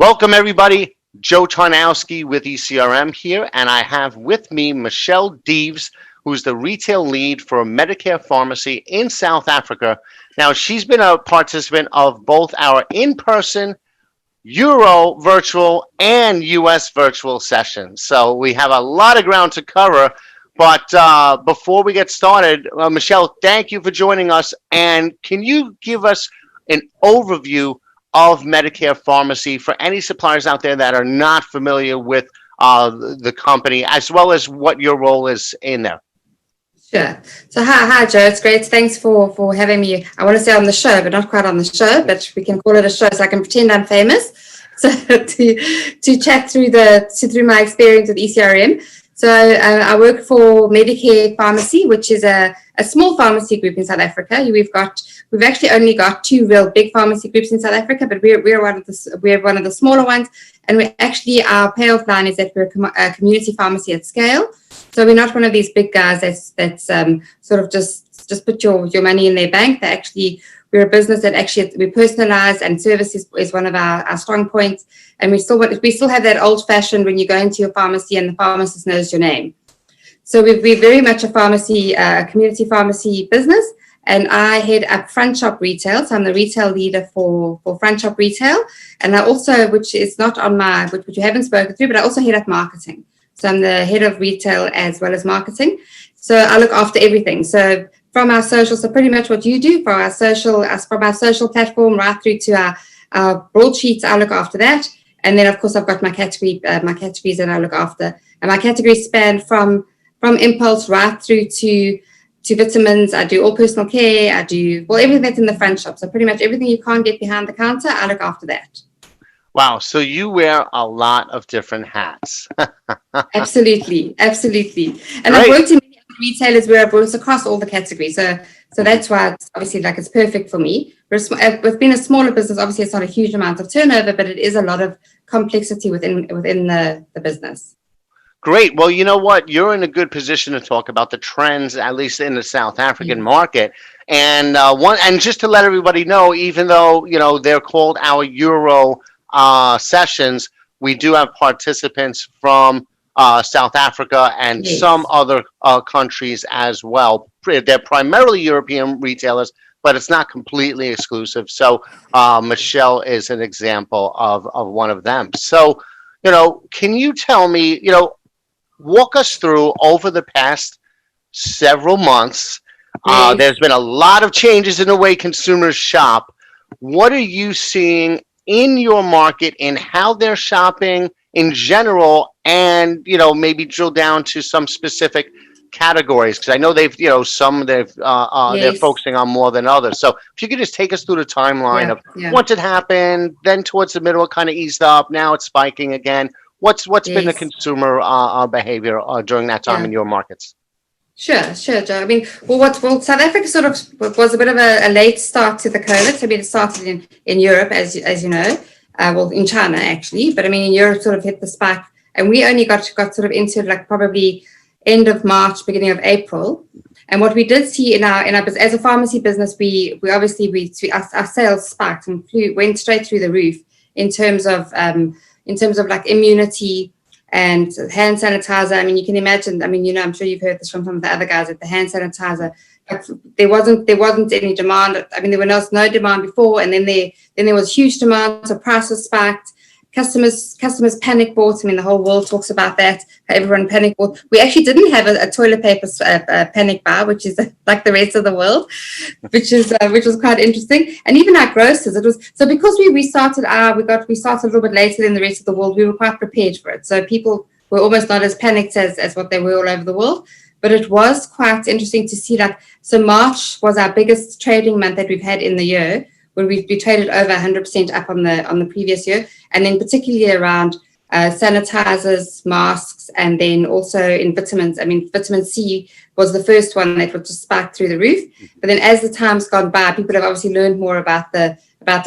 Welcome, everybody. Joe Tarnowski with ECRM here, and I have with me Michele Deeves, who's the retail lead for Medicare Pharmacy in South Africa. Now, she's been a participant of both our in-person Euro virtual and US virtual sessions. So we have a lot of ground to cover. But before we get started, Michele, thank you for joining us. And can you give us an overview of Medicare Pharmacy for any suppliers out there that are not familiar with the company, as well as what your role is in there? Sure. So hi, Joe. It's great. Thanks for having me. I want to say on the show, but not quite on the show, but we can call it a show so I can pretend I'm famous. So to chat through my experience with ECRM. So I work for Medicare Pharmacy, which is a small pharmacy group in South Africa. We've actually only got two real big pharmacy groups in South Africa, but we're one of the smaller ones. And our payoff line is that we're a community pharmacy at scale. So we're not one of these big guys that's sort of just put your money in their bank. We're a business that we personalize, and service is one of our strong points. And we still have that old fashioned when you go into your pharmacy and the pharmacist knows your name. So we're very much a community pharmacy business. And I head up front shop retail. So I'm the retail leader for front shop retail. And I also, which is not on which you haven't spoken through, but I also head up marketing. So I'm the head of retail as well as marketing. So I look after everything. So from our social, so pretty much what you do from our social platform right through to our broadsheets, I look after that. And then of course I've got my categories that I look after. And my categories span from impulse right through to vitamins. I do all personal care. I do everything that's in the front shop. So pretty much everything you can't get behind the counter, I look after that. Wow, so you wear a lot of different hats. Absolutely. And Great. I've worked in many other retailers where I've worked across all the categories. So that's why it's obviously it's perfect for me. With being a smaller business, obviously it's not a huge amount of turnover, but it is a lot of complexity within the business. Great. Well, you know what? You're in a good position to talk about the trends, at least in the South African market. And and just to let everybody know, even though they're called our Euro sessions, we do have participants from South Africa and some other countries as well. They're primarily European retailers, but it's not completely exclusive. So Michele is an example of one of them. So, can you tell me, walk us through over the past several months, there's been a lot of changes in the way consumers shop. What are you seeing in your market in how they're shopping in general, and maybe drill down to some specific categories? Because I know they're focusing on more than others. So if you could just take us through the timeline of once it happened, then towards the middle it kind of eased up, now it's spiking again. What's been the consumer behavior during that time in your markets? Sure, Joe. I mean, South Africa sort of was a bit of a late start to the COVID. So it started in Europe, as you know, in China actually. But I mean, in Europe sort of hit the spike, and we only got sort of into probably end of March, beginning of April. And what we did see in our as a pharmacy business, we obviously our sales spiked and went straight through the roof in terms of immunity and hand sanitizer. I mean, you can imagine. I mean, I'm sure you've heard this from some of the other guys, that the hand sanitizer, there wasn't any demand. I mean, there was no demand before, and then there was huge demand. So prices spiked. Customers panic bought. I mean, the whole world talks about that. Everyone panic bought. We actually didn't have a toilet paper panic buy, which is like the rest of the world, which was quite interesting. And even our grocers, it was so because we started a little bit later than the rest of the world. We were quite prepared for it. So people were almost not as panicked as what they were all over the world. But it was quite interesting to see so March was our biggest trading month that we've had in the year, where we traded over 100% up on the previous year, and then particularly around sanitizers, masks, and then also in vitamins. I mean, vitamin C was the first one that would just spike through the roof. But then as the time's gone by, people have obviously learned more about the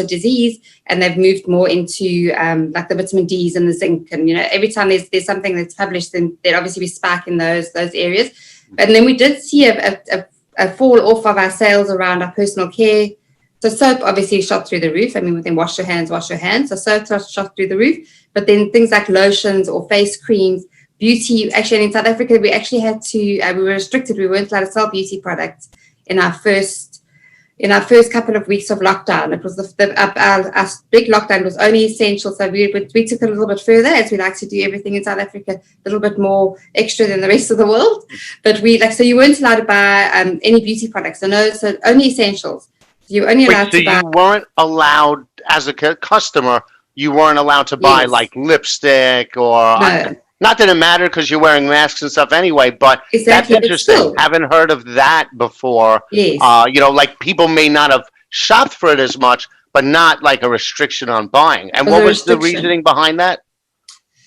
disease, and they've moved more into the vitamin Ds and the zinc. And every time there's something that's published, then there'd obviously be spike in those areas. And then we did see a fall off of our sales around our personal care So soap obviously shot through the roof. I mean, within wash your hands, wash your hands. So soap shot through the roof. But then things like lotions or face creams, beauty. Actually, in South Africa, we actually had to. We were restricted. We weren't allowed to sell beauty products in our first couple of weeks of lockdown. It was our big lockdown was only essential. So we took it a little bit further, as we like to do everything in South Africa, a little bit more extra than the rest of the world. But so you weren't allowed to buy any beauty products. So only essentials. You're only allowed to buy. You weren't allowed, as a customer, you weren't allowed to buy like lipstick or, not that it mattered because you're wearing masks and stuff anyway, but exactly, that's interesting. Haven't heard of that before. Yes. Like people may not have shopped for it as much, but not like a restriction on buying. And what was the reasoning behind that?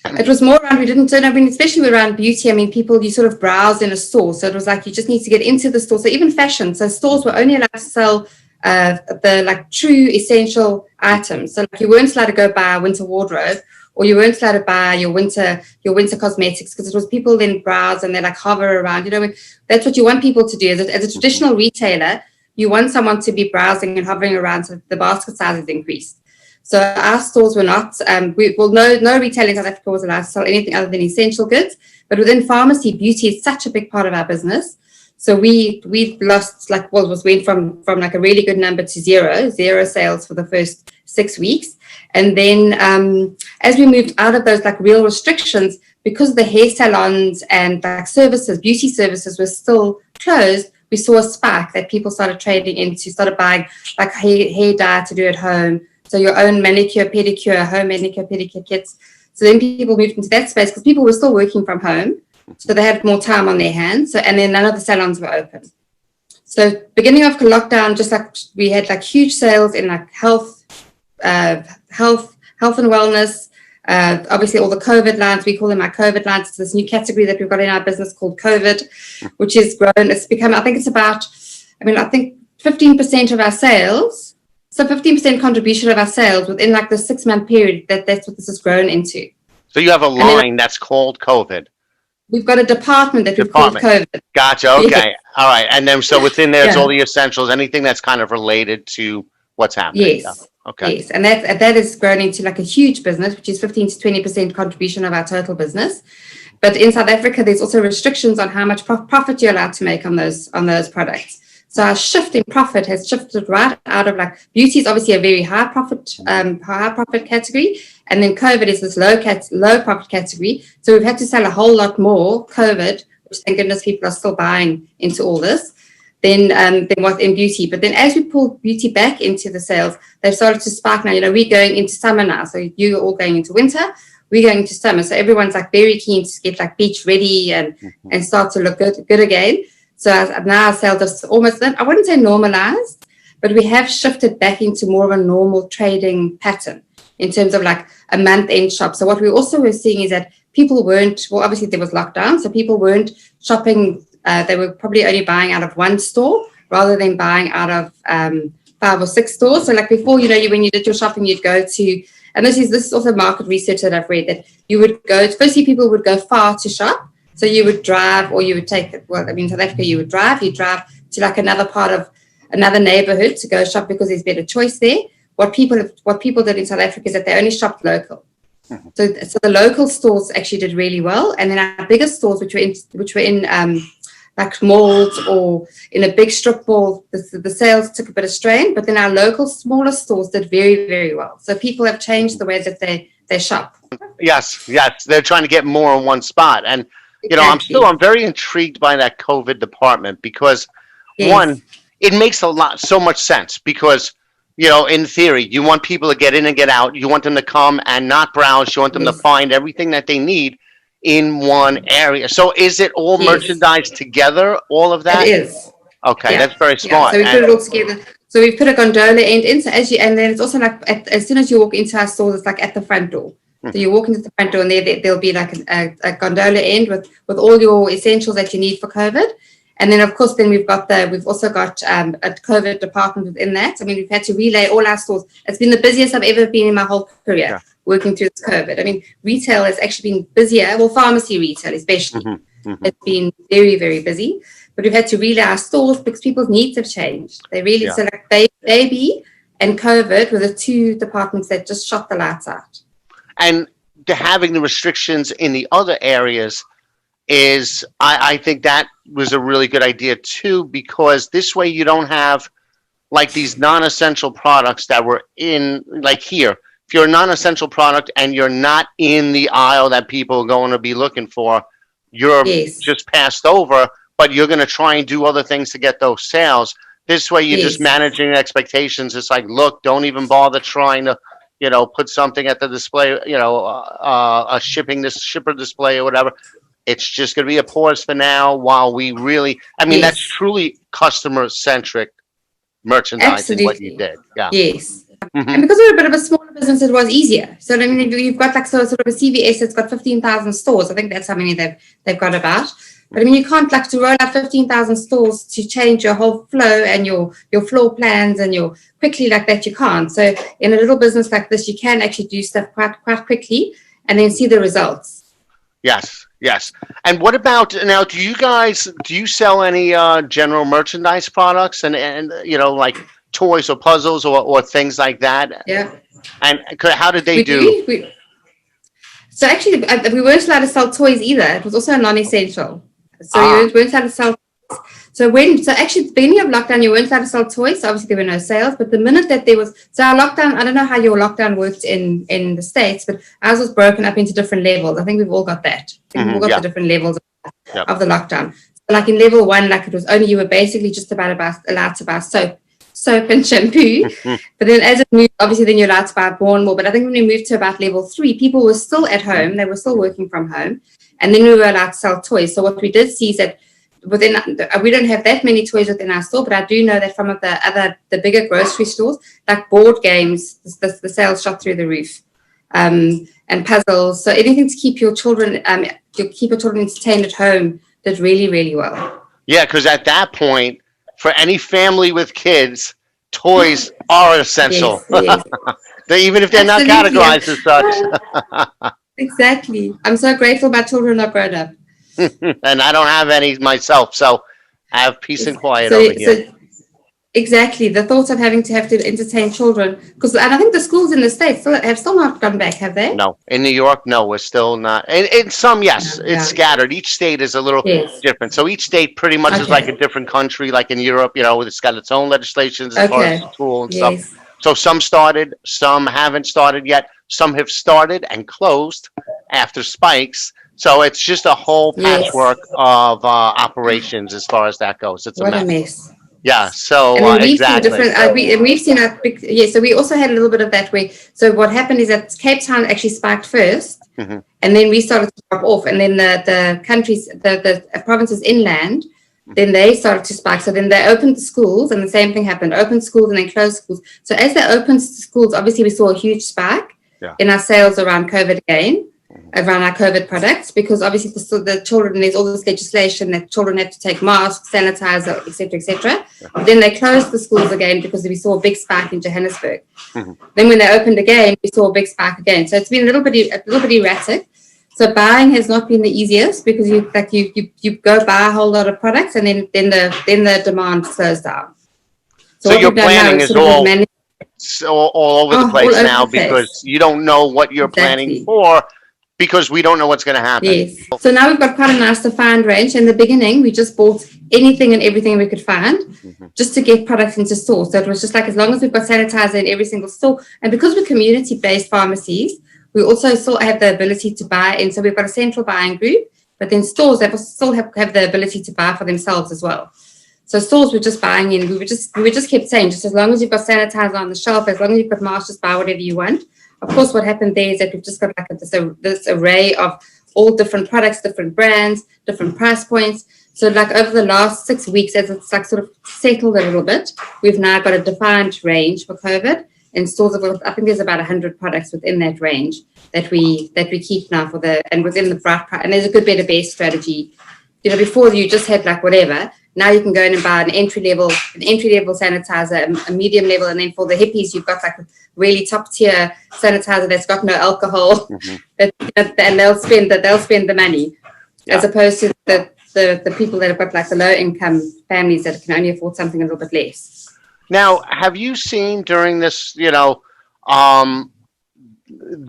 It was more around, we didn't turn up, especially around beauty. I mean, people, you sort of browse in a store. So it was like, you just need to get into the store. So even fashion. So stores were only allowed to sell the like true essential items. So like you weren't allowed to go buy a winter wardrobe, or you weren't allowed to buy your winter cosmetics, because it was people then browse and they like hover around. That's what you want people to do. As a traditional retailer, you want someone to be browsing and hovering around so the basket size is increased. So our stores were not. No retailer in South Africa was allowed to sell anything other than essential goods. But within pharmacy, beauty is such a big part of our business. So we lost went from like a really good number to zero sales for the first 6 weeks. And then as we moved out of those like real restrictions, because the hair salons and like beauty services were still closed, we saw a spike that people started trading into, started buying like hair dye to do at home. So your own manicure, pedicure, home manicure, pedicure kits. So then people moved into that space because people were still working from home. So they had more time on their hands. And then none of the salons were open. So beginning of lockdown, just like we had like huge sales in like health and wellness. Obviously all the COVID lines, we call them our COVID lines. It's this new category that we've got in our business called COVID, which is grown. It's become, I think 15% of our sales. So 15% contribution of our sales within like the 6-month period, that's what this has grown into. So you have a line that's called COVID. We've got a department that we've called COVID. Gotcha. Okay. Yeah. All right. And then so within there, it's all the essentials, anything that's kind of related to what's happening. Yes. Yeah. Okay. Yes. And that has grown into like a huge business, which is 15 to 20% contribution of our total business. But in South Africa, there's also restrictions on how much profit you're allowed to make on those products. So our shift in profit has shifted right out of like beauty is obviously a very high profit category. And then COVID is this low profit category. So we've had to sell a whole lot more COVID, which thank goodness people are still buying into all this, than what in beauty. But then as we pull beauty back into the sales, they've started to spike now. We're going into summer now. So you're all going into winter. We're going to summer. So everyone's like very keen to get like beach ready and start to look good again. So now our sales are almost, I wouldn't say normalized, but we have shifted back into more of a normal trading pattern in terms of like a month-end shop. So what we also were seeing is that people obviously there was lockdown, so people weren't shopping. They were probably only buying out of one store rather than buying out of 5 or 6 stores. So like before, when you did your shopping, you'd go to, and this is also market research that I've read, that you would go, firstly people would go far to shop. So you would drive, or you would take, South Africa, you drive to like another part of another neighborhood to go shop because there's better choice there. What people did in South Africa is that they only shopped local. So the local stores actually did really well. And then our biggest stores, which were in like malls or in a big strip mall, the sales took a bit of strain, but then our local smaller stores did very, very well. So people have changed the way that they shop. Yes. They're trying to get more in one spot. And exactly. I'm very intrigued by that COVID department because one, it makes so much sense because, in theory, you want people to get in and get out. You want them to come and not browse. You want them to find everything that they need in one area. So is it all merchandised together, all of that? It is. Okay, that's very smart. So we put it all together. So we put a gondola end in. So and then it's also like as soon as you walk into our stores, it's like at the front door. So you walk into the front door and there'll be like a gondola end with all your essentials that you need for COVID. And then of course, we've also got a COVID department within that. I mean, we've had to relay all our stores. It's been the busiest I've ever been in my whole career working through this COVID. I mean, retail has actually been busier. Well, pharmacy retail especially. It's been very, very busy. but we've had to relay our stores because people's needs have changed. They really, Yeah. so like baby and COVID were the two departments that just shot the lights out. And having the restrictions in the other areas is, I think that was a really good idea too, because this way you don't have like these non-essential products that were in, like here. If you're a non-essential product and you're not in the aisle that people are going to be looking for, you're Yes. just passed over, but you're going to try and do other things to get those sales. This way, you're just Yes. managing expectations. It's like, look, don't even bother trying to, put something at the display, a shipper display or whatever. It's just going to be a pause for now while we really, I mean, that's Yes. truly customer centric merchandising, what you Absolutely. did. Yeah. Yes. Mhm. And because we're a bit of a smaller business, it was easier. So I mean, you've got like sort of a CVS that's got 15,000 stores. I think that's how many they've got about. But I mean, you can't like to roll out 15,000 stores to change your whole flow and your floor plans and your quickly like that. You can't. So in a little business like this, you can actually do stuff quite quickly and then see the results. Yes, yes. And what about now? Do you sell any general merchandise products and like toys or puzzles or things like that? Yeah. And how did they We do? do. So actually, we weren't allowed to sell toys either. It was also a non-essential. So you weren't allowed to sell. So actually, at the beginning of lockdown, you weren't allowed to sell toys. So obviously, there were no sales. But the minute that there was, so our lockdown, I don't know how your lockdown worked in the States, but ours was broken up into different levels. I think we've all got that. I think we've all got the different levels of the lockdown. So like in level 1, like it was only, you were basically just allowed to buy soap and shampoo. But then as it moved, obviously then you're allowed to buy more and more. But I think when we moved to about level 3, people were still at home. They were still working from home. And then we were allowed to sell toys. So what we did see is that we don't have that many toys within our store, but I do know that from the bigger grocery stores, like board games, the sales shot through the roof, and puzzles. So anything to keep your children entertained at home did really, really well. Yeah, because at that point, for any family with kids, toys are essential. Yes. Even if they're not categorized as such. Exactly. I'm so grateful my children are grown up. And I don't have any myself, so I have peace and quiet over here. Exactly. The thought of having to entertain children, and I think the schools in the States have still not gone back, have they? No. In New York, no, we're still not. In some, yes, it's scattered. Each state is a little different. So each state pretty much is like a different country, like in Europe, it's got its own legislations as far as school and stuff. So some started, some haven't started yet. Some have started and closed after spikes. So it's just a whole patchwork of operations as far as that goes. It's a mess. Yeah, so exactly. We've seen so we also had a little bit of that way. So what happened is that Cape Town actually spiked first, and then we started to drop off, and then the countries, the provinces inland, then they started to spike. So then they opened the schools, and the same thing happened. Opened schools and then closed schools. So as they opened schools, obviously we saw a huge spike in our sales around COVID again. Around our COVID products, because obviously the children, there's all this legislation that children have to take masks, sanitizer, etc., etc. Then they closed the schools again because we saw a big spike in Johannesburg. Then when they opened again, we saw a big spike again. So it's been a little bit erratic. So buying has not been the easiest because you go buy a whole lot of products and then the demand slows down. So your planning is all over the place now because you don't know what you're planning for. Because we don't know what's going to happen. Yes. So now we've got quite a nice defined range. In the beginning, we just bought anything and everything we could find just to get products into stores. So it was just like, as long as we've got sanitizer in every single store. And because we're community-based pharmacies, we also still have the ability to buy in. So we've got a central buying group, but then stores that will still have the ability to buy for themselves as well. So stores were just buying in. We just kept saying, just as long as you've got sanitizer on the shelf, as long as you've got masks, just buy whatever you want. Of course, what happened there is that we've just got like this array of all different products, different brands, different price points. So like over the last 6 weeks, as it's like sort of settled a little bit, we've now got a defined range for COVID. And stores have, I think there's about 100 products within that range that we keep now and within the bright price. And there's a good, better, best strategy. Before you just had like whatever. Now you can go in and buy an entry level sanitizer, a medium level, and then for the hippies, you've got like a really top tier sanitizer that's got no alcohol, and they'll spend the money, as opposed to the the people that have got like the low income families that can only afford something a little bit less. Now, have you seen during this, um,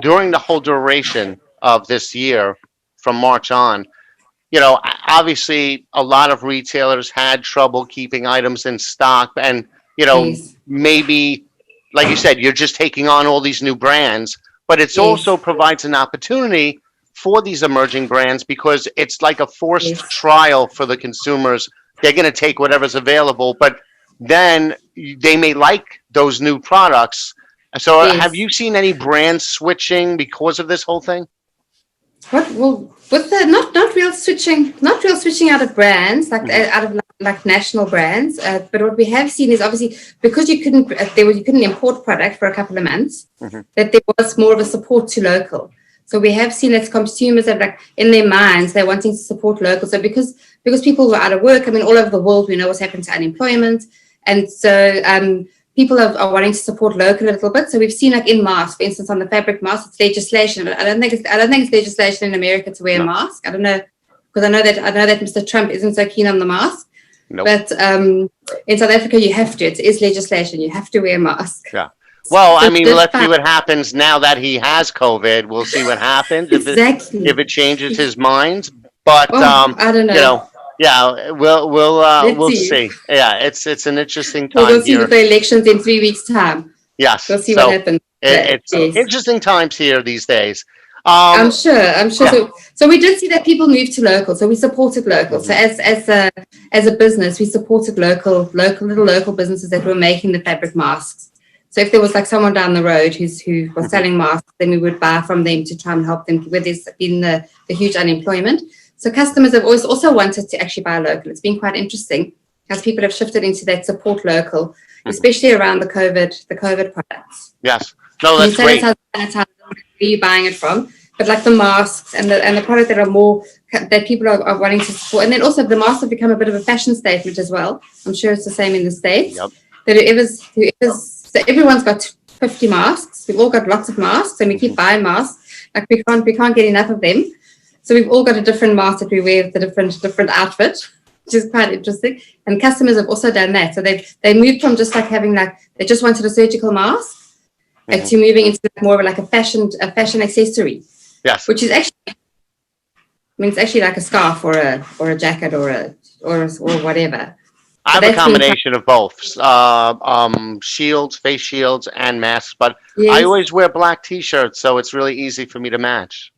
during the whole duration of this year, from March on, obviously a lot of retailers had trouble keeping items in stock, and Yes, maybe, like you said, you're just taking on all these new brands, but it's also yes, provides an opportunity for these emerging brands because it's like a forced yes, trial for the consumers. They're going to take whatever's available, but then they may like those new products. So have yes. you seen any brands switching because of this whole thing? What well with the not real switching out of brands Hmm. out of like national brands. But what we have seen is obviously because you couldn't import product for a couple of months, Hmm. that there was more of a support to local. So we have seen that consumers have like in their minds they're wanting to support local. So because people were out of work, I mean all over the world we know what's happened to unemployment, and so people are wanting to support local a little bit. So we've seen like in masks, for instance, on the fabric mask, it's legislation. I don't think it's legislation in America to wear a No, mask. I don't know because I know that Mr. Trump isn't so keen on the mask. nope. But in South Africa, you have to. It is legislation. You have to wear a mask. Yeah. Well, So I we mean, did let's see find, what happens now that he has COVID. We'll see what happens if exactly. it changes his mind. But Oh, I don't you know. know, yeah, Let's we'll see. see. Yeah, it's an interesting We'll time see with here. the elections in 3 weeks' time. Yes. We'll see what So happens. There. it's Yes. interesting times here these days. I'm Um, sure. I'm sure. yeah. So we did see that people moved to local. So we supported local. So Hmm. as a business, we supported local businesses that were making the fabric masks. So if there was like someone down the road who was Hmm. selling masks, then we would buy from them to try and help them where there's been the huge unemployment. So customers have always also wanted to actually buy local. It's been quite interesting as people have shifted into that support local, Hmm. especially around the COVID products. Yes. No, I mean, that's great. sanitize, where are you buying it from? But like the masks and the product that are more that people are wanting to support, and then also the masks have become a bit of a fashion statement as well. I'm sure it's the same in the States. Yep. That so everyone's got 50 masks. We've all got lots of masks, and we keep Hmm. buying masks. Like we can't get enough of them. So we've all got a different mask that we wear with a different outfit, which is quite interesting. And customers have also done that. So they moved from just like having like they just wanted a surgical mask Hmm. to moving into more of like a fashion accessory, Yes. which is actually, I mean, it's actually like a scarf or a jacket or whatever. I So have a that's been quite, combination of both, shields, face shields, and masks. But I yes, always wear black T-shirts, so it's really easy for me to match.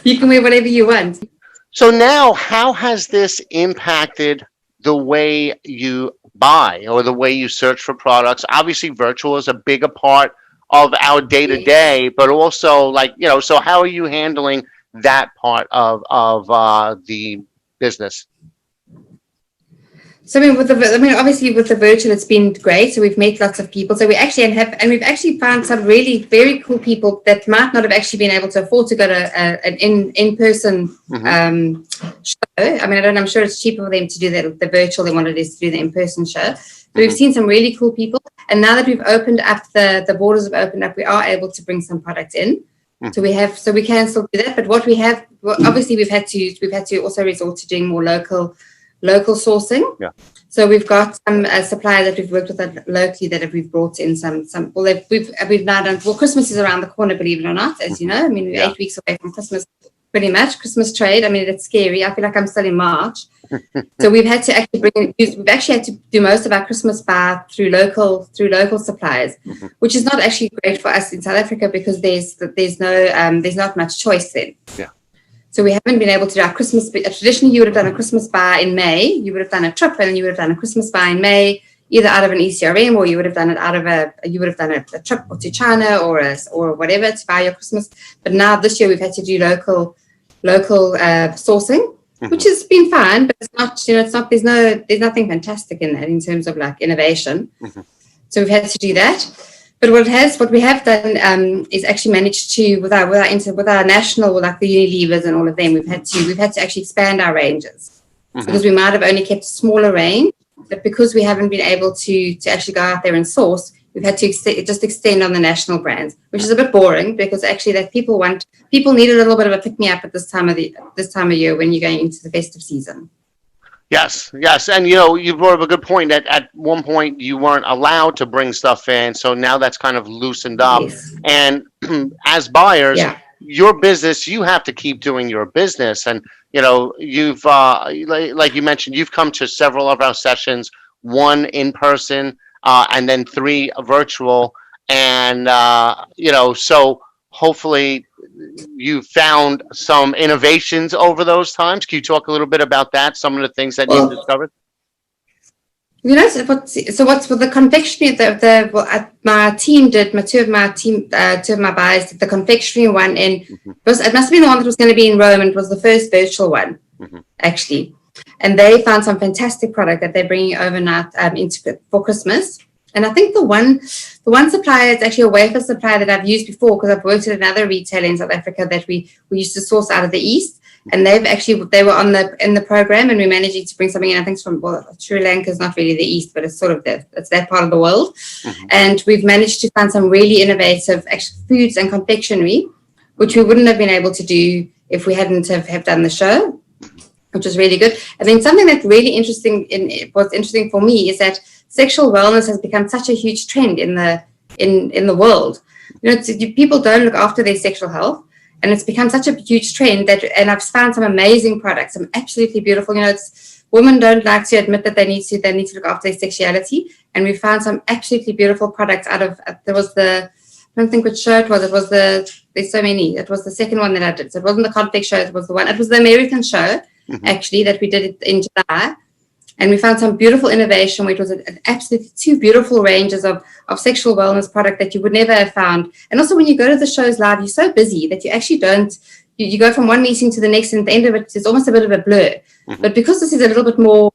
you can wear whatever you want. So now, how has this impacted the way you buy or the way you search for products? Obviously, virtual is a bigger part of our day to Yes. day, but also so how are you handling that part of the business? So obviously with the virtual, it's been great. So we've met lots of people. So we've actually found some really very cool people that might not have actually been able to afford to go to an in-person Hmm. show. I mean, I'm sure it's cheaper for them to do the virtual than what it is to do the in-person show. But we've Hmm. seen some really cool people. And now that we've opened up the borders have opened up, we are able to bring some products in. Hmm. So we can still do that. But obviously we've had to also resort to doing more local sourcing. Yeah. So we've got some suppliers that we've worked with locally that we've brought in some. Well, we've now done. Well, Christmas is around the corner, believe it or not. As you Hmm. know, I mean, we're Yeah. 8 weeks away from Christmas, pretty much. Christmas trade. I mean, it's scary. I feel like I'm still in March. So we've had to actually we've actually had to do most of our Christmas buy through local suppliers, Hmm. which is not actually great for us in South Africa because there's not much choice then. Yeah. So we haven't been able to do our Christmas. Traditionally, you would have done a Christmas buy in May. You would have done a trip, and you would have done a Christmas buy in May, either out of an ECRM or you would have done it out of a trip to China or whatever to buy your Christmas. But now this year we've had to do local sourcing, Hmm. which has been fine, but it's not. There's nothing fantastic in that in terms of like innovation. Hmm. So we've had to do that. But what we have done is actually managed to with our national, with like the Unilevers and all of them, we've had to actually expand our ranges Hmm. because we might have only kept a smaller range, but because we haven't been able to actually go out there and source, we've had to just extend on the national brands, which is a bit boring because actually that people need a little bit of a pick me up at this time of year when you're going into the festive season. Yes, yes, and you brought up a good point that at one point you weren't allowed to bring stuff in, so now that's kind of loosened up. Yes. And as buyers, Yeah. your business, you have to keep doing your business, and you've like you mentioned, you've come to several of our sessions, one in person, and then three virtual, and so hopefully you found some innovations over those times. Can you talk a little bit about that? Some of the things that you've discovered? So what's with the confectionery? My team did. Two of my buyers did the confectionery one, and it must have been the one that was going to be in Rome, and it was the first virtual one, actually. And they found some fantastic product that they're bringing overnight for Christmas. And I think the one supplier is actually a wafer supplier that I've used before because I've worked at another retailer in South Africa that we used to source out of the East. And they were in the program, and we managed to bring something in. I think it's from Sri Lanka is not really the East, but it's sort of it's that part of the world. And we've managed to find some really innovative foods and confectionery, which we wouldn't have been able to do if we hadn't have done the show, which was really good. I think something that's really what's interesting for me is that sexual wellness has become such a huge trend in the world. People don't look after their sexual health. And it's become such a huge trend and I've found some amazing products, some absolutely beautiful. Women don't like to admit that they need to look after their sexuality. And we found some absolutely beautiful products I don't think which show it was. There's so many. It was the second one that I did. So it wasn't the conflict show. It was the American show, actually, that we did it in July. And we found some beautiful innovation where it was an absolutely two beautiful ranges of sexual wellness product that you would never have found. And also when you go to the shows live, you're so busy that you actually you go from one meeting to the next, and at the end of it, it's almost a bit of a blur. But because this is a little bit more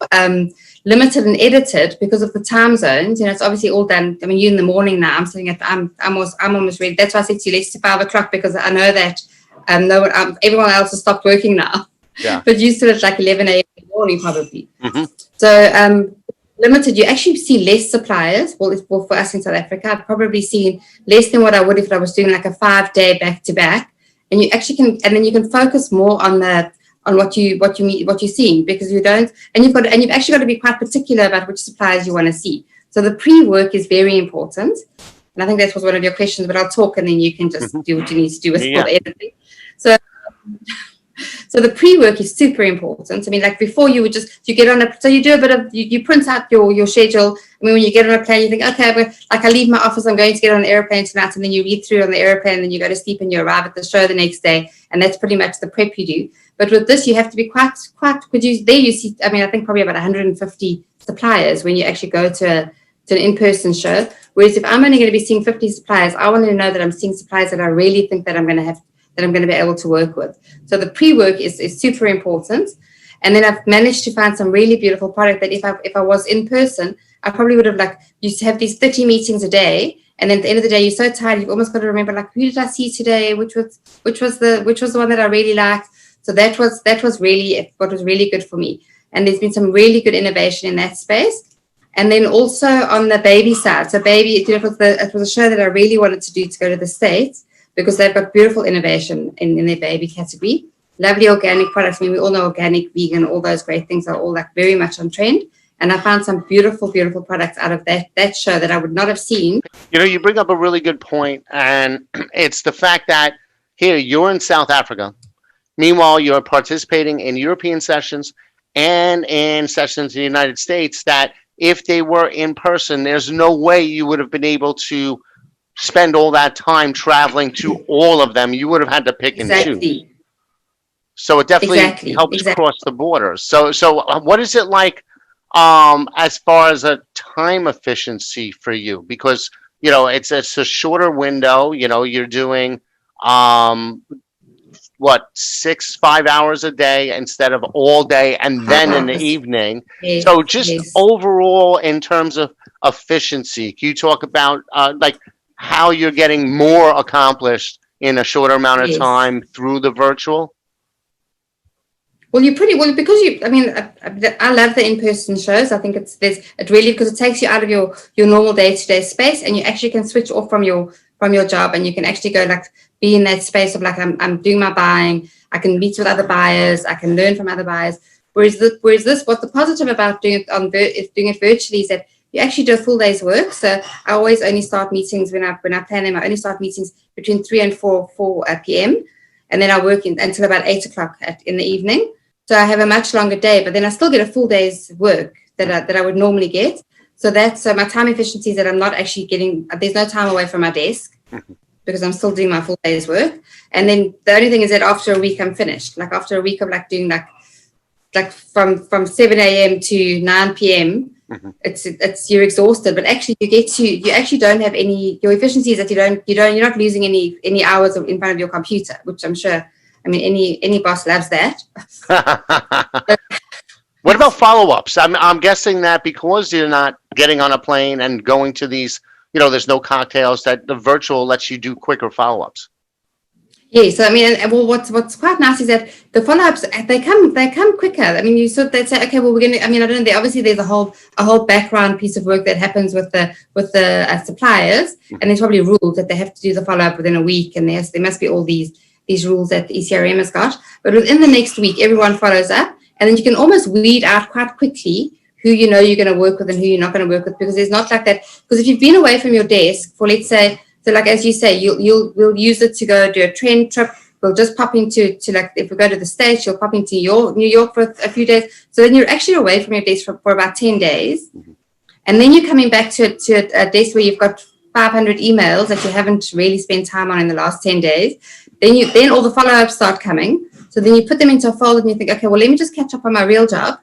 limited and edited because of the time zones, it's obviously all done. I mean, you in the morning now, I'm almost ready. That's why I said to you, let's do 5 o'clock because I know that everyone else has stopped working now. Yeah. But you still at like 11 a.m. in the morning probably. So limited, you actually see less suppliers. Well, for us in South Africa, I've probably seen less than what I would if I was doing like a 5-day back-to-back. And you actually can, and then you can focus more on what you're seeing because you don't, and you've actually got to be quite particular about which suppliers you want to see. So the pre-work is very important. And I think that was one of your questions, but I'll talk and then you can just do what you need to do with all the editing. So the pre-work is super important. I mean, like before you get on you do a bit of, you print out your schedule. I mean, when you get on a plane, you think, okay, I leave my office, I'm going to get on an airplane tonight, and then you read through on the airplane, and then you go to sleep and you arrive at the show the next day. And that's pretty much the prep you do. But with this, you have to be quite, you see, I mean, I think probably about 150 suppliers when you actually go to an in-person show. Whereas if I'm only going to be seeing 50 suppliers, I want to know that I'm seeing suppliers that I really think that I'm going to be able to work with. So the pre-work is super important. And then I've managed to find some really beautiful product that if I was in person, I probably would have used to have these 30 meetings a day. And then at the end of the day, you're so tired, you've almost got to remember who did I see today? Which was the one that I really liked. So that was really what was really good for me. And there's been some really good innovation in that space. And then also on the baby side. So baby, it was a show that I really wanted to do to go to the States, because they've got beautiful innovation in their baby category. Lovely organic products. I mean, we all know organic, vegan, all those great things are all very much on trend. And I found some beautiful, beautiful products out of that show that I would not have seen. You bring up a really good point, and it's the fact that here you're in South Africa. Meanwhile, you're participating in European sessions and in sessions in the United States that if they were in person, there's no way you would have been able to spend all that time traveling to all of them. You would have had to pick and choose. So it definitely helps cross the borders. So what is it like as far as a time efficiency for you? Because it's a shorter window. You're doing 5 hours a day instead of all day and then in the evening. Yes, so just overall in terms of efficiency, can you talk about how you're getting more accomplished in a shorter amount of time through the virtual? Well, you're pretty well because you. I mean, I love the in-person shows. I think it really because it takes you out of your normal day-to-day space, and you actually can switch off from your job, and you can actually go like be in that space of like I'm doing my buying. I can meet with other buyers. I can learn from other buyers. Whereas this, what's the positive about doing it virtually is that you actually do a full day's work. So I always only start meetings when I plan them. I only start meetings between 3 and 4 p.m. and then I work until about 8 o'clock in the evening. So I have a much longer day, but then I still get a full day's work that I would normally get. So that's my time efficiency is that I'm not actually getting. There's no time away from my desk because I'm still doing my full day's work. And then the only thing is that after a week I'm finished. Like after a week of like doing like from 7 a.m. to 9 p.m. It's you're exhausted, but actually you actually don't have any. Your efficiency is that you're not losing any hours in front of your computer, which I'm sure. I mean, any boss loves that. What about follow-ups? I'm guessing that because you're not getting on a plane and going to these, there's no cocktails, that the virtual lets you do quicker follow-ups. Yeah, so I mean, well, what's quite nice is that the follow-ups they come quicker. I mean, they'd say, okay, well, we're going to. I mean, I don't know. Obviously, there's a whole background piece of work that happens with the suppliers, and there's probably rules that they have to do the follow-up within a week, and there must be all these rules that the ECRM has got. But within the next week, everyone follows up, and then you can almost weed out quite quickly who you're going to work with and who you're not going to work with, because there's not like that. Because if you've been away from your desk for, let's say, so like as you say, we'll use it to go do a trend trip. We'll just pop into like if we go to the States, you'll pop into New York for a few days. So then you're actually away from your desk for about 10 days, and then you're coming back to a desk where you've got 500 emails that you haven't really spent time on in the last 10 days. Then all the follow-ups start coming. So then you put them into a folder and you think, okay, well, let me just catch up on my real job.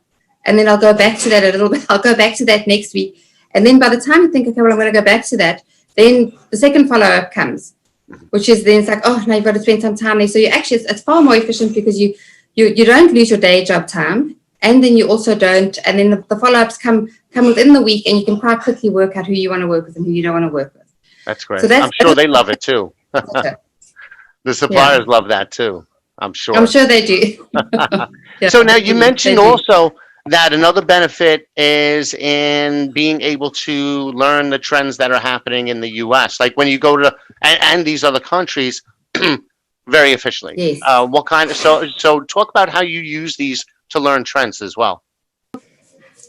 And then I'll go back to that a little bit. I'll go back to that next week. And then by the time you think, okay, well, I'm going to go back to that, then the second follow-up comes, which is then it's like, oh, now you've got to spend some time there. So it's far more efficient because you don't lose your day job time. And then you also don't. And then the follow-ups come within the week, and you can quite quickly work out who you want to work with and who you don't want to work with. That's great. So I'm sure they love it too. The suppliers love that too. I'm sure they do. So now you mentioned also that another benefit is in being able to learn the trends that are happening in the U.S. Like when you go to and these other countries very efficiently. Yes. What kind of so talk about how you use these to learn trends as well.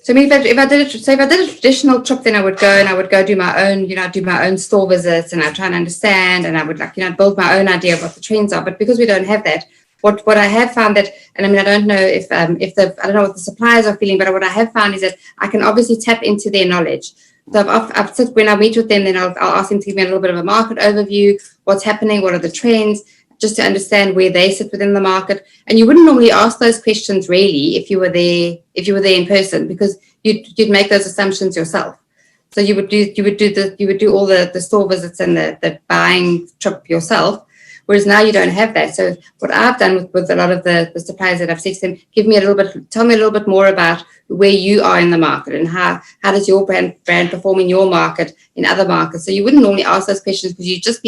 So I mean, if I did a traditional trip, then I would go do my own store visits, and I'd try and understand, and I would build my own idea of what the trends are. But because we don't have that, what I have found that, and I mean, I don't know if I don't know what the suppliers are feeling, but what I have found is that I can obviously tap into their knowledge. So when I meet with them, then I'll ask them to give me a little bit of a market overview, what's happening, what are the trends, just to understand where they sit within the market. And you wouldn't normally ask those questions really if you were there in person, because you'd make those assumptions yourself. So you would do all the store visits and the buying trip yourself, whereas now you don't have that. So what I've done with a lot of the suppliers that I've said to them, tell me a little bit more about where you are in the market and how does your brand perform in your market, in other markets. So you wouldn't normally ask those questions because you'd just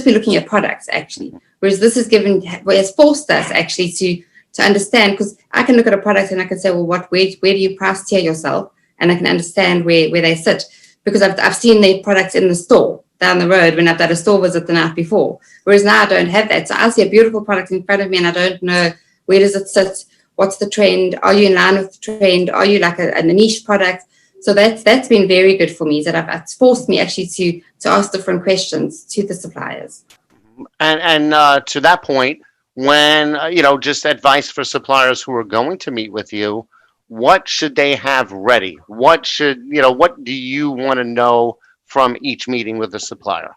be looking at products actually. Whereas this has forced us actually to understand, because I can look at a product and I can say, well, where do you price tier yourself? And I can understand where they sit, because I've seen their products in the store down the road when I've done a store visit the night before. Whereas now I don't have that. So I see a beautiful product in front of me and I don't know where does it sit, what's the trend, are you in line with the trend, are you like a niche product? So that's been very good for me, that it's forced me actually to ask different questions to the suppliers. And to that point, when just advice for suppliers who are going to meet with you, what should they have ready? What do you want to know from each meeting with the supplier?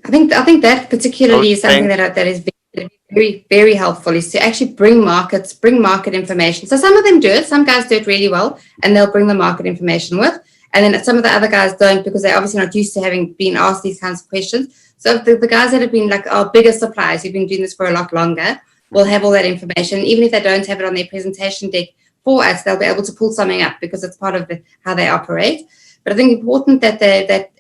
I think that particularly is something that is very, very helpful, is to actually bring market information. So some of them do it. Some guys do it really well, and they'll bring the market information with. And then some of the other guys don't, because they're obviously not used to having been asked these kinds of questions. So the guys that have been like our bigger suppliers, who've been doing this for a lot longer, will have all that information. Even if they don't have it on their presentation deck for us, they'll be able to pull something up because it's part of how they operate. But I think it's important that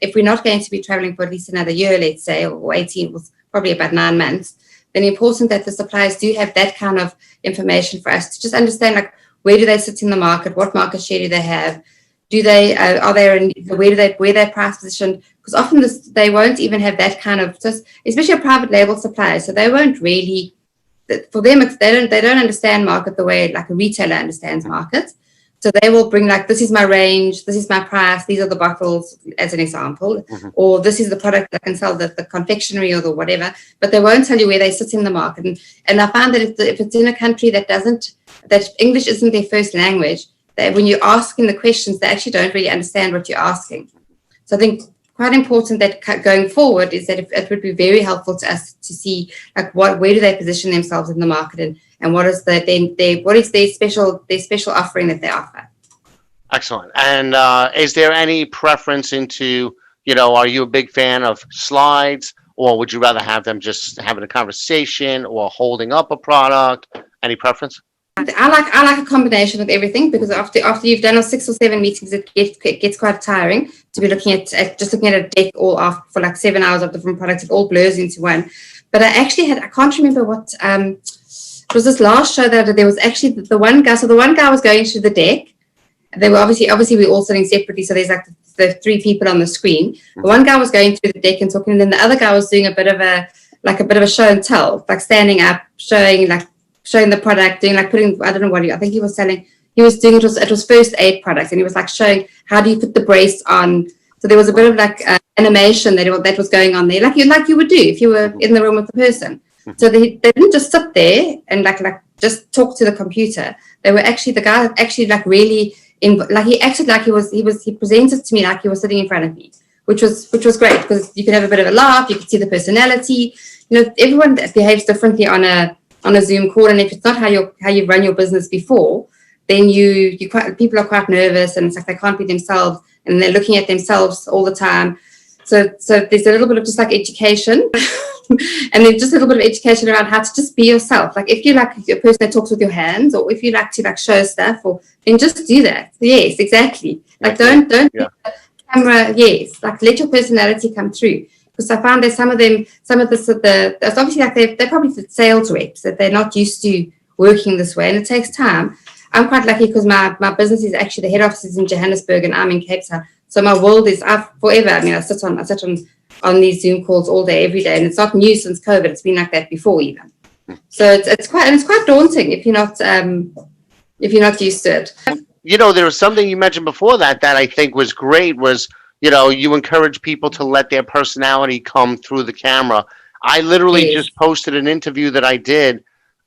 if we're not going to be traveling for at least another year, let's say, or 18, was probably about 9 months, then important that the suppliers do have that kind of information for us to just understand, like, where do they sit in the market? What market share do they have? Do they are they in, where their price position? Because often they won't even have that kind of, just especially a private label supplier. So they won't really, for them they don't understand market the way like a retailer understands market. So they will bring, like, this is my range, this is my price, these are the bottles, as an example, or this is the product that can sell the confectionery or the whatever, but they won't tell you where they sit in the market. And I find that if it's in a country that English isn't their first language, that when you're asking the questions, they actually don't really understand what you're asking. So I think quite important that going forward is that it would be very helpful to us to see, like, where do they position themselves in the market, and what is their special offering that they offer. Excellent. And is there any preference into, are you a big fan of slides, or would you rather have them just having a conversation or holding up a product? Any preference? I like a combination of everything, because after you've done 6 or 7 meetings, it gets quite tiring to be looking at a deck all off for like 7 hours of different products. It all blurs into one. But I can't remember what it was, this last show that there was actually the one guy. So the one guy was going through the deck. They were obviously we're all sitting separately, so there's like the 3 people on the screen. The one guy was going through the deck and talking, and then the other guy was doing a bit of a show and tell, like standing up, showing the product, doing like putting, I don't know what I think he was selling. He was doing, it was first aid products, and he was like showing how do you put the brace on. So there was a bit of like animation that was going on there, like you would do if you were in the room with the person. So they didn't just sit there and like just talk to the computer. They were actually, the guy actually like really he acted like he presented to me like he was sitting in front of me, which was great, because you could have a bit of a laugh, you could see the personality. Everyone behaves differently on a Zoom call, and if it's not how you run your business before, then people are quite nervous, and it's like they can't be themselves, and they're looking at themselves all the time. So there's a little bit of just like education, and then just a little bit of education around how to just be yourself. Like if you like a person that talks with your hands, or if you like to like show stuff, then just do that. Yes, exactly. Like don't Yeah. camera. Yes, like let your personality come through. Because I found that some of it's obviously like they're probably sales reps, that they're not used to working this way, and it takes time. I'm quite lucky because my business is actually, the head office is in Johannesburg and I'm in Cape Town. So my world is forever. I mean, I sit on these Zoom calls all day, every day, and it's not new since COVID. It's been like that before even. So it's quite daunting if you're not used to it. There was something you mentioned before that I think was great, was you encourage people to let their personality come through the camera. I literally just posted an interview that I did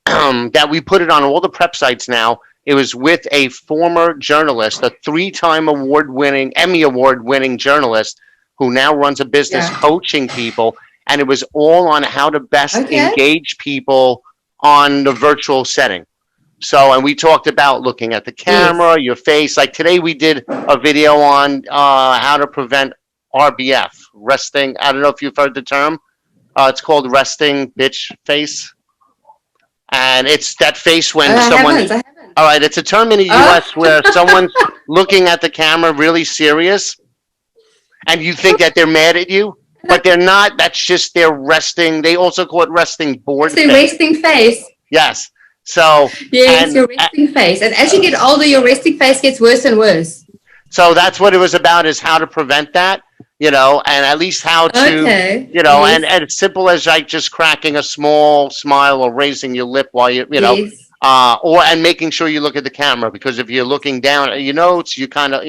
that we put it on all the prep sites now. It was with a former journalist, a 3-time Emmy award-winning journalist who now runs a business coaching people. And it was all on how to best engage people on the virtual setting. So, and we talked about looking at the camera, your face. Like today we did a video on how to prevent RBF, resting. I don't know if you've heard the term. It's called resting bitch face. And it's that face when I haven't. All right, it's a term in the U.S. where someone's looking at the camera really serious, and you think that they're mad at you, but they're not. That's just their resting. They also call it resting bored face. It's their resting face. Yes. So yes, your resting face, and as you get older, your resting face gets worse and worse. So that's what it was about: is how to prevent that, and at least how to, and as simple as like just cracking a small smile or raising your lip while you, and making sure you look at the camera, because if you're looking down at your notes, you kind of,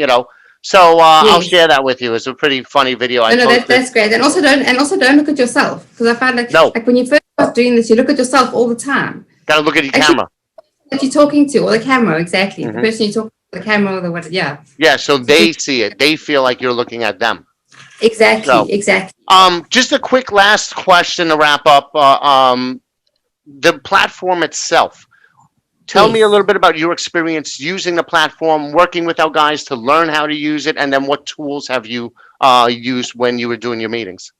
So I'll share that with you. It's a pretty funny video. That's great. And also don't look at yourself, because I find like when you first start doing this, you look at yourself all the time. Gotta look at your camera that you're talking to, or the camera, exactly. The person you talk to, the camera, or the what? Yeah. Yeah. So they see it. They feel like you're looking at them. Exactly. Just a quick last question to wrap up. The platform itself. Tell me a little bit about your experience using the platform, working with our guys to learn how to use it, and then what tools have you used when you were doing your meetings?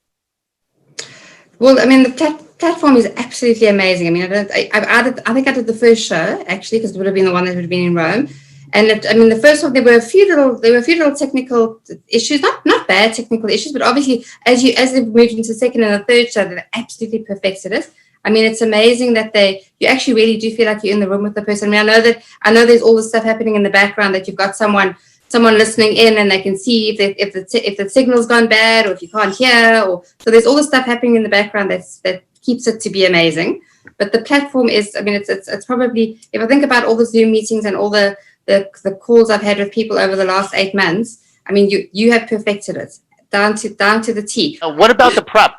Well, I mean, the platform is absolutely amazing. I mean, I think I did the first show actually, because it would have been the one that would have been in Rome. And the first one, there were a few little technical issues, not bad technical issues, but obviously as they moved into the second and the third show, they absolutely perfected it. I mean, it's amazing that you actually really do feel like you're in the room with the person. I mean, I know there's all this stuff happening in the background, that you've got someone listening in, and they can see if the signal's gone bad, or if you can't hear, or so there's all this stuff happening in the background that keeps it to be amazing. But the platform is, I mean, it's probably, if I think about all the Zoom meetings and all the calls I've had with people over the last 8 months, I mean, you have perfected it down to the T. What about the prep?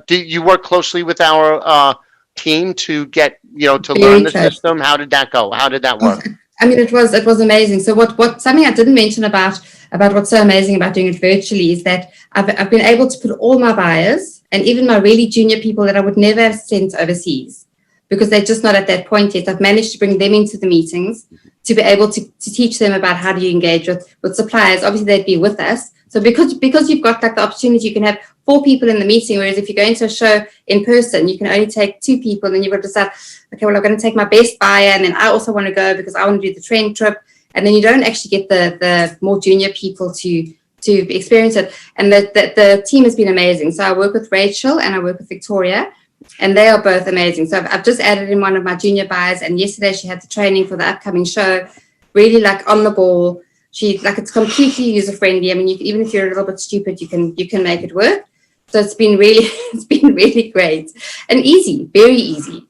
Do you work closely with our team to get, to learn the system? How did that go? How did that work? I mean, it was amazing. So what something I didn't mention about what's so amazing about doing it virtually is that I've been able to put all my buyers and even my really junior people that I would never have sent overseas, because they're just not at that point yet. I've managed to bring them into the meetings to be able to teach them about how do you engage with suppliers. Obviously, they'd be with us. So because you've got like the opportunity, you can have 4 people in the meeting, whereas if you go into a show in person, you can only take 2 people, and you've got to decide, okay, well, I'm going to take my best buyer, and then I also want to go because I want to do the trend trip. And then you don't actually get the more junior people to experience it. And the team has been amazing. So I work with Rachel and I work with Victoria, and they are both amazing. So I've just added in one of my junior buyers, and yesterday she had the training for the upcoming show, really like on the ball. It's completely user friendly. I mean, even if you're a little bit stupid, you can make it work. So it's been really great and easy, very easy.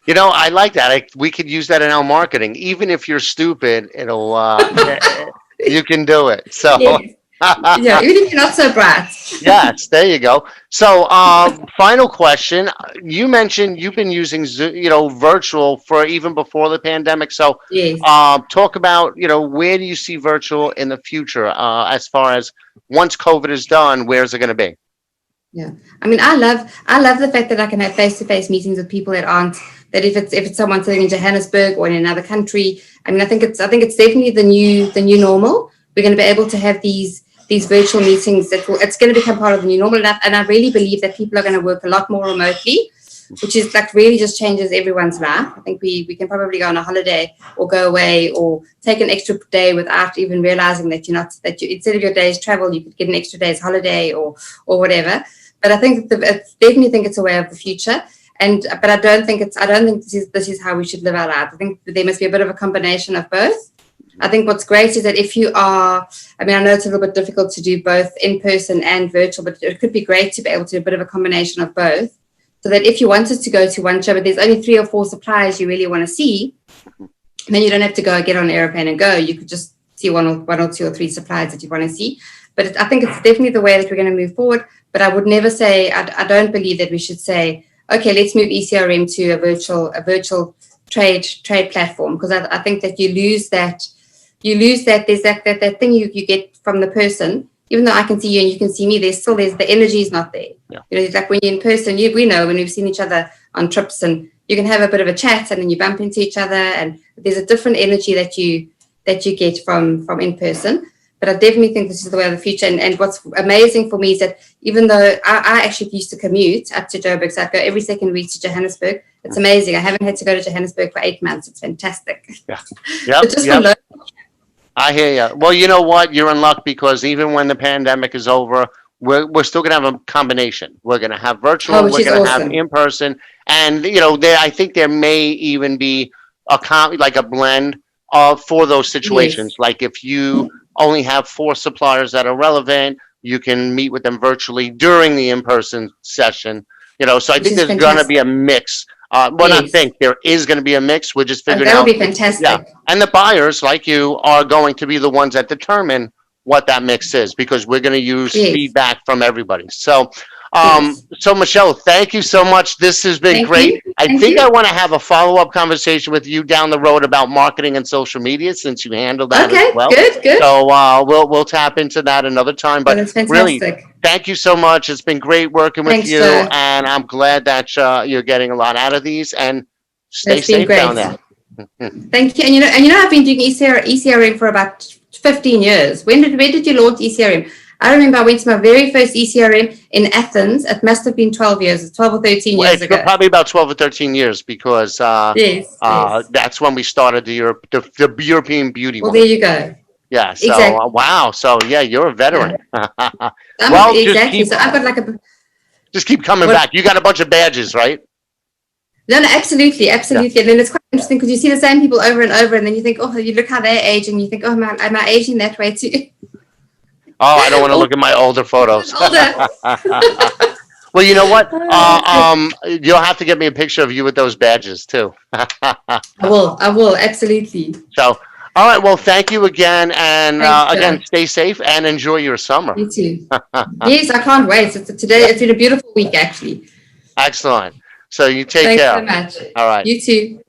I like that. We could use that in our marketing. Even if you're stupid, it'll you can do it. So yes. Yeah, even if you're not so bright. Yes, there you go. So final question. You mentioned you've been using virtual for even before the pandemic. So yes. Talk about where do you see virtual in the future as far as once COVID is done, where's it going to be? Yeah, I mean, I love the fact that I can have face-to-face meetings with people that if it's someone sitting in Johannesburg or in another country. I mean, I think it's definitely the new normal. We're going to be able to have these virtual meetings it's going to become part of the new normal. And I really believe that people are going to work a lot more remotely, which is like really just changes everyone's life. I think we can probably go on a holiday or go away or take an extra day without even realizing that instead of your day's travel, you could get an extra day's holiday or whatever. But I think I definitely think it's a way of the future. But I don't think this is how we should live our lives. I think there must be a bit of a combination of both. I think what's great is that if you are, I mean, I know it's a little bit difficult to do both in person and virtual, but it could be great to be able to do a bit of a combination of both. So that if you wanted to go to one show, but there's only 3 or 4 suppliers you really want to see, then you don't have to go get on an airplane and go. You could just see one or 2 or 3 suppliers that you want to see. But I think it's definitely the way that we're going to move forward. But I would never say, I don't believe that we should say, okay, let's move ECRM to a virtual trade platform, because I think that you lose that there's that thing you get from the person. Even though I can see you and you can see me, there's the energy is not there. Yeah. It's like when you're in person, we know when we've seen each other on trips, and you can have a bit of a chat and then you bump into each other, and there's a different energy that you get from in person. But I definitely think this is the way of the future. And what's amazing for me is that even though I actually used to commute up to Joburg, so I go every second week to Johannesburg. It's amazing. I haven't had to go to Johannesburg for 8 months. It's fantastic. Yeah. Yep. I hear you. Well, you know what? You're in luck, because even when the pandemic is over, we're still going to have a combination. We're going to have virtual, we're going to have in person, and I think there may even be a blend for those situations. Yes. Like if you only have 4 suppliers that are relevant, you can meet with them virtually during the in-person session. So I think there's going to be a mix. I think there is going to be a mix. We're just figuring out. That would be fantastic. Yeah, and the buyers, like you, are going to be the ones that determine what that mix is, because we're going to use feedback from everybody. So, so Michele, thank you so much. This has been great. I think I want to have a follow-up conversation with you down the road about marketing and social media, since you handle that as well. Good. So we'll tap into that another time. But really, thank you so much. It's been great working with you, and I'm glad that you're getting a lot out of these. And stay safe down there. Thank you. And I've been doing ECRM for about 15 years. When did you launch ECRM? I remember I went to my very first ECRM in Athens. It must have been 12 or 13 years ago. Probably about 12 or 13 years, because that's when we started the European Beauty Well, there you go. Yeah. So exactly. Wow. So yeah, you're a veteran. Well, exactly. So I've got just keep coming back. You got a bunch of badges, right? No, absolutely, absolutely. Yeah. And then it's quite interesting because you see the same people over and over, and then you think, oh, you look how they're aging. You think, oh, am I aging that way too? Oh, I don't want to look at my older photos. Older. Well, you know what? You'll have to get me a picture of you with those badges too. I will, absolutely. So, all right. Well, thank you again, and Thanks, again, stay safe and enjoy your summer. You too. Yes, I can't wait. Today, it's been a beautiful week, actually. Excellent. So you take Thanks care. so much. All right. You too.